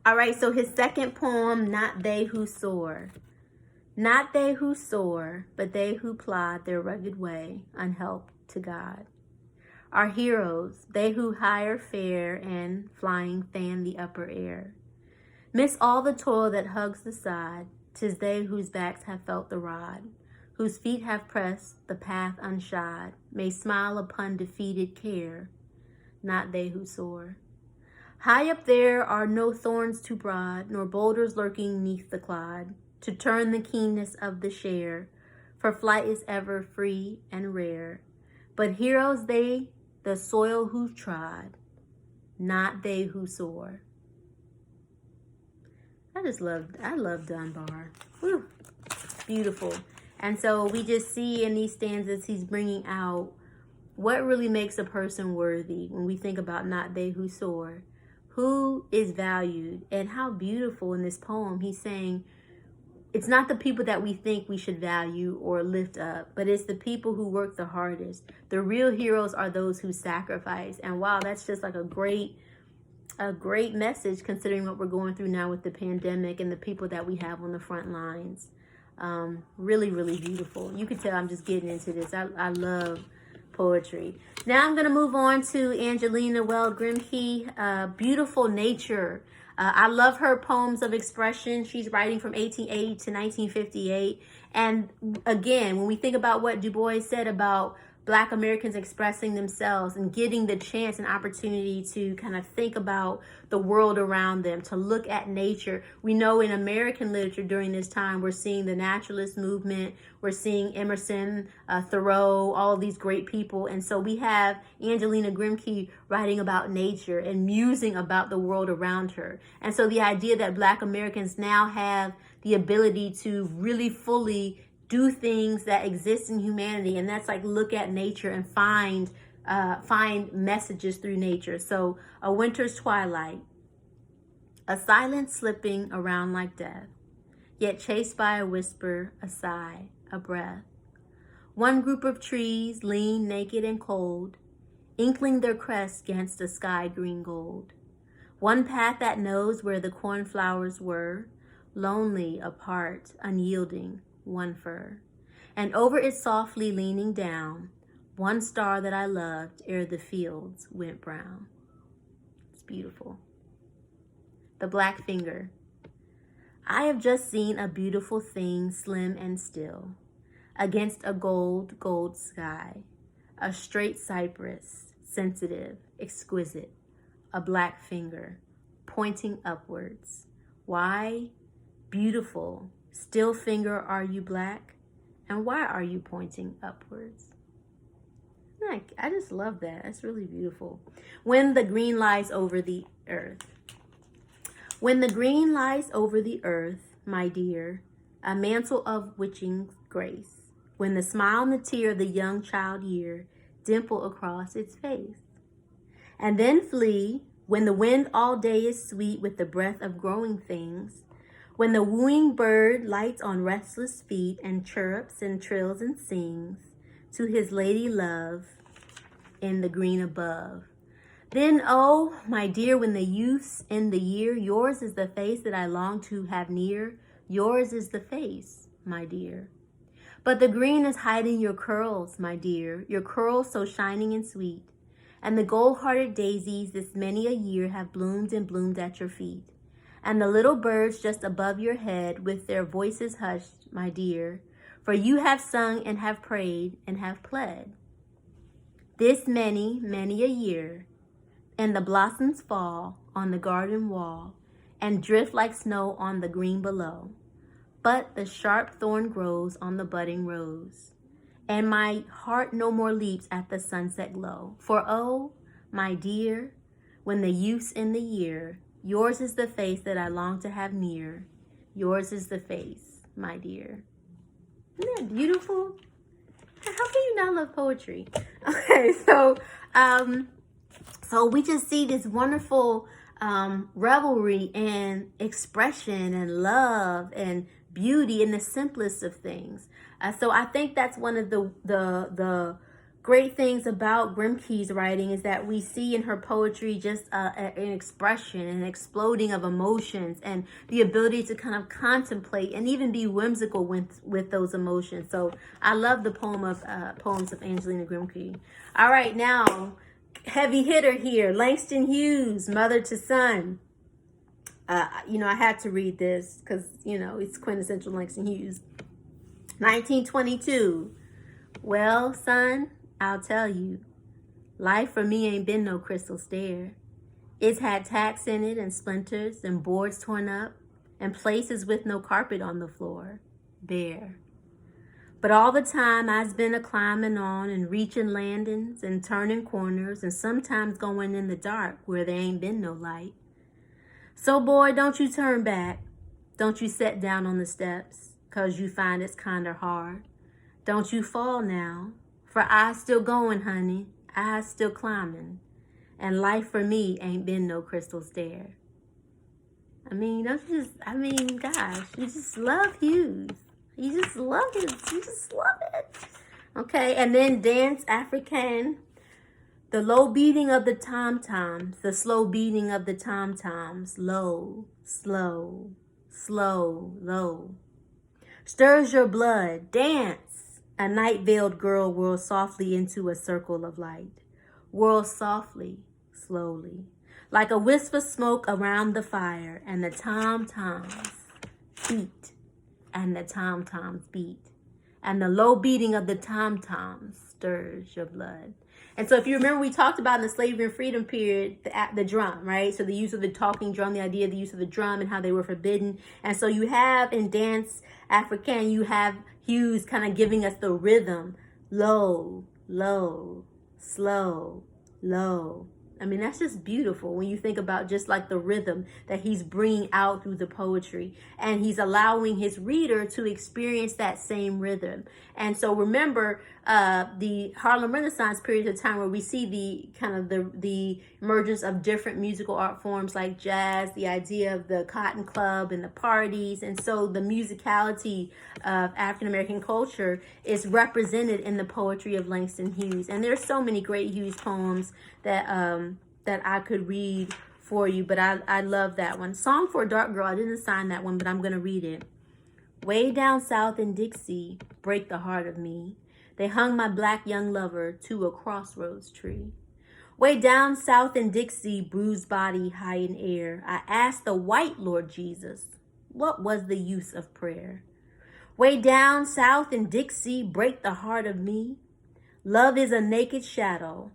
All right, so his second poem, Not They Who Soar. Not they who soar, but they who plod their rugged way, unhelped to God. Are heroes, they who higher fare and flying fan the upper air. Miss all the toil that hugs the sod, 'tis they whose backs have felt the rod, whose feet have pressed the path unshod, may smile upon defeated care, not they who soar. High up there are no thorns too broad, nor boulders lurking neath the clod, to turn the keenness of the share, for flight is ever free and rare. But heroes they, the soil who've trod, not they who soar. I love Dunbar. Whew, beautiful. And so we just see in these stanzas, he's bringing out what really makes a person worthy when we think about not they who soar. Who is valued, and how beautiful in this poem. He's saying it's not the people that we think we should value or lift up, but it's the people who work the hardest. The real heroes are those who sacrifice. And wow, that's just like a great message considering what we're going through now with the pandemic and the people that we have on the front lines. Really, really beautiful. You can tell I'm just getting into this. I love poetry. Now I'm going to move on to Angelina Weld Grimke, Beautiful Nature. I love her poems of expression. She's writing from 1880 to 1958. And again, when we think about what Du Bois said about Black Americans expressing themselves and getting the chance and opportunity to kind of think about the world around them, to look at nature. We know in American literature during this time, we're seeing the naturalist movement, we're seeing Emerson, Thoreau, all of these great people. And so we have Angelina Grimke writing about nature and musing about the world around her. And so the idea that Black Americans now have the ability to really fully do things that exist in humanity, and that's like look at nature and find messages through nature. So a winter's twilight, a silence slipping around like death, yet chased by a whisper, a sigh, a breath. One group of trees lean naked and cold, inkling their crests against a sky green gold. One path that knows where the cornflowers were, lonely, apart, unyielding, one fur, and over it softly leaning down, one star that I loved ere the fields went brown. It's beautiful. The Black Finger. I have just seen a beautiful thing, slim and still, against a gold sky, a straight cypress, sensitive, exquisite, a black finger, pointing upwards. Why? Beautiful. Still finger, are you black? And why are you pointing upwards? I just love that. That's really beautiful. When the green lies over the earth. When the green lies over the earth, my dear, a mantle of witching grace. When the smile and the tear of the young child year dimple across its face. And then flee, when the wind all day is sweet with the breath of growing things. When the wooing bird lights on restless feet and chirrups and trills and sings to his lady love in the green above. Then, oh, my dear, when the youth's in the year, yours is the face that I long to have near. Yours is the face, my dear. But the green is hiding your curls, my dear, your curls so shining and sweet. And the gold-hearted daisies this many a year have bloomed and bloomed at your feet. And the little birds just above your head with their voices hushed, my dear, for you have sung and have prayed and have pled. This many, many a year, and the blossoms fall on the garden wall and drift like snow on the green below. But the sharp thorn grows on the budding rose, and my heart no more leaps at the sunset glow. For oh, my dear, when the youth's in the year, yours is the face that I long to have near. Yours is the face, my dear. Isn't that beautiful? How can you not love poetry? Okay, so we just see this wonderful revelry and expression and love and beauty in the simplest of things. So I think that's one of the great things about Grimke's writing is that we see in her poetry just an expression, an exploding of emotions, and the ability to kind of contemplate and even be whimsical with those emotions. So I love the poems of Angelina Grimke. All right, now heavy hitter here, Langston Hughes, Mother to Son. I had to read this because it's quintessential Langston Hughes. 1922. Well, son, I'll tell you, life for me ain't been no crystal stair. It's had tacks in it and splinters and boards torn up and places with no carpet on the floor, bare. But all the time I's been a-climbing on and reaching landings and turning corners and sometimes going in the dark where there ain't been no light. So boy, don't you turn back. Don't you set down on the steps 'cause you find it's kinda hard. Don't you fall now, for I's still going, honey. I's still climbing. And life for me ain't been no crystal stair. Gosh, you just love Hughes. You just love it. You just love it. Okay, and then Danse Africaine. The low beating of the tom-toms, the slow beating of the tom-toms, low, slow, slow, low. Stirs your blood, dance. A night-veiled girl whirls softly into a circle of light. Whirls softly, slowly, like a wisp of smoke around the fire, and the tom-toms beat, and the tom-toms beat. And the low beating of the tom-toms stirs your blood. And so if you remember, we talked about in the slavery and freedom period, the drum, right? So the use of the talking drum, the idea of the use of the drum and how they were forbidden. And so you have in Danse Africaine, you have Hughes kind of giving us the rhythm. Low, low, slow, low. That's just beautiful when you think about just like the rhythm that he's bringing out through the poetry, and he's allowing his reader to experience that same rhythm. And so remember the Harlem Renaissance period of time where we see the emergence of different musical art forms like jazz, the idea of the Cotton Club and the parties. And so the musicality of African-American culture is represented in the poetry of Langston Hughes. And there's so many great Hughes poems that I could read for you, but I love that one. Song for a Dark Girl, I didn't assign that one, but I'm going to read it. Way down south in Dixie, break the heart of me. They hung my black young lover to a crossroads tree. Way down south in Dixie, bruised body high in air, I asked the white Lord Jesus, what was the use of prayer? Way down south in Dixie, break the heart of me. Love is a naked shadow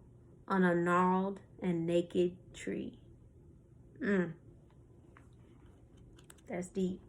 on a gnarled and naked tree. That's deep.